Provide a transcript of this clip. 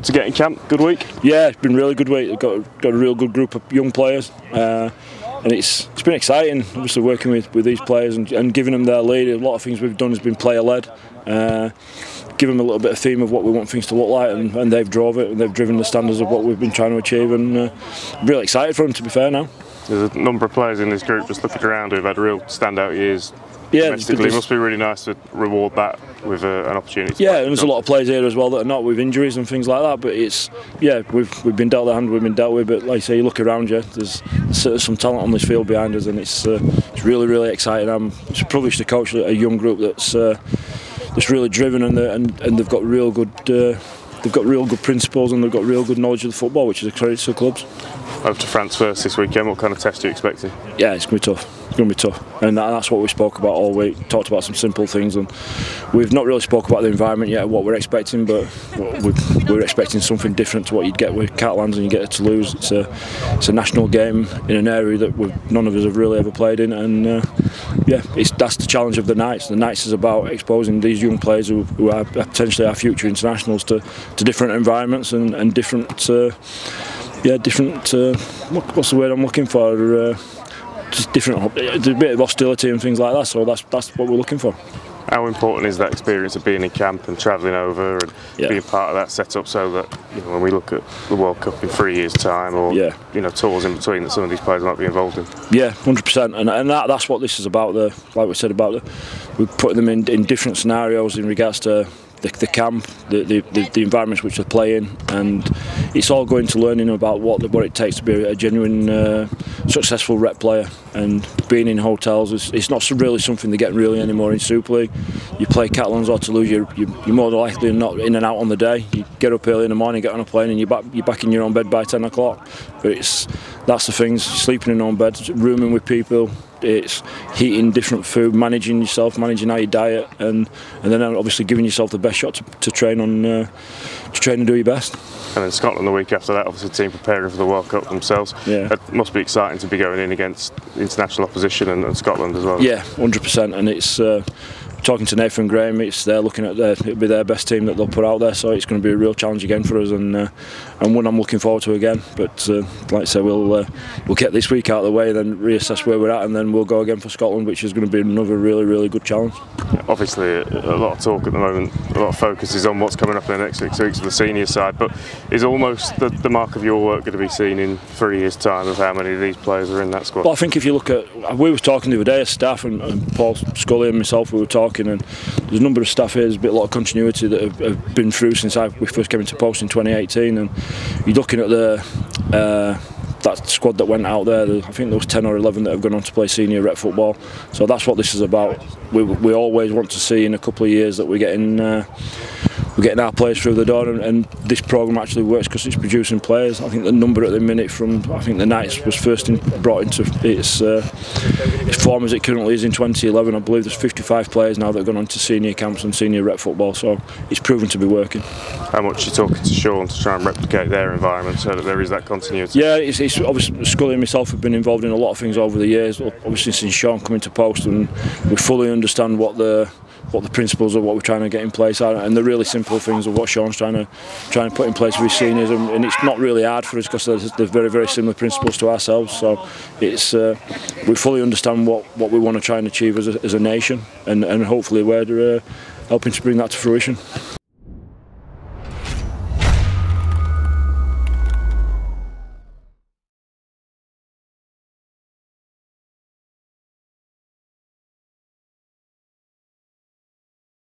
Good to get in camp. Good week. Yeah, it's been a really good week. We've got a real good group of young players, and it's been exciting. Obviously, working with these players and giving them their lead. A lot of things we've done has been player led. Give them a little bit of theme of what we want things to look like, and they've drove it, and they've driven the standards of what we've been trying to achieve, and I'm really excited for them, to be fair now. There's a number of players in this group, just looking around, who've had real standout years. Yeah, domestically. It must be really nice to reward that with an opportunity. Yeah, and there's a lot of players here as well that are not with injuries and things like that. But we've been dealt the hand we've been dealt with. But like I say, you look around you, there's some talent on this field behind us, and it's really exciting. I'm privileged to coach a young group that's really driven, and they've got real good. They've got real good principles, and they've got real good knowledge of the football, which is a credit to the clubs. Over to France first this weekend. What kind of test are you expecting? Yeah, it's going to be tough. It's going to be tough, and that's what we spoke about all week. Talked about some simple things, and we've not really spoke about the environment yet, what we're expecting, but we're expecting something different to what you'd get with Catalans and you get to Toulouse. It's a national game in an area that none of us have really ever played in, and that's the challenge of the Knights. The Knights is about exposing these young players who are potentially our future internationals to different environments and different. What's the word I'm looking for? Just different. There's a bit of hostility and things like that. So that's what we're looking for. How important is that experience of being in camp and travelling over and being part of that setup, so that when we look at the World Cup in 3 years' time, or tours in between that some of these players might be involved in? Yeah, 100%, and that's what this is about. Like we said about we're putting them in different scenarios in regards to the camp, the environments which they play in, and it's all going to learning about what it takes to be a genuine successful rep player. And being in hotels, it's not really something they get really anymore in Super League. You play Catalans or Toulouse, you're more likely not in and out on the day. You get up early in the morning, get on a plane, and you're back in your own bed by 10 o'clock. But that's the things: sleeping in your own bed, rooming with people. It's eating different food, managing yourself, managing how you diet, and then obviously giving yourself the best shot to train and do your best. And then Scotland the week after that, obviously the team preparing for the World Cup themselves. Yeah. It must be exciting to be going in against international opposition and Scotland as well. Yeah, 100%, and it's talking to Nathan Graham, they're looking at it'll be their best team that they'll put out there, so it's going to be a real challenge again for us, and one I'm looking forward to again. But like I say, we'll get this week out of the way, then reassess where we're at, and then we'll go again for Scotland, which is going to be another really good challenge. Obviously a lot of talk at the moment, a lot of focus is on what's coming up in the next 6 weeks of the senior side, but is almost the mark of your work going to be seen in 3 years' time of how many of these players are in that squad? Well, I think if you look at, we were talking the other day as staff, and Paul Scully and myself, we were talking, and there's a number of staff here, there's a lot of continuity that have been through since we first came into post in 2018, and you're looking at that squad that went out there. I think there was 10 or 11 that have gone on to play senior rep football, so that's what this is about. We always want to see in a couple of years that we're getting our players through the door, and this programme actually works because it's producing players. I think the number at the minute from, I think the Knights was first brought into its form as it currently is in 2011. I believe there's 55 players now that have gone on to senior camps and senior rep football, so it's proven to be working. How much are you talking to Sean to try and replicate their environment so that there is that continuity? Yeah, it's obviously Scully and myself have been involved in a lot of things over the years, obviously since Sean coming to post, and we fully understand what the principles of what we're trying to get in place are, and the really simple things of what Sean's trying to put in place for his seniors, and it's not really hard for us because they're very similar principles to ourselves. So it's we fully understand what we want to try and achieve as a nation, and hopefully we're helping to bring that to fruition.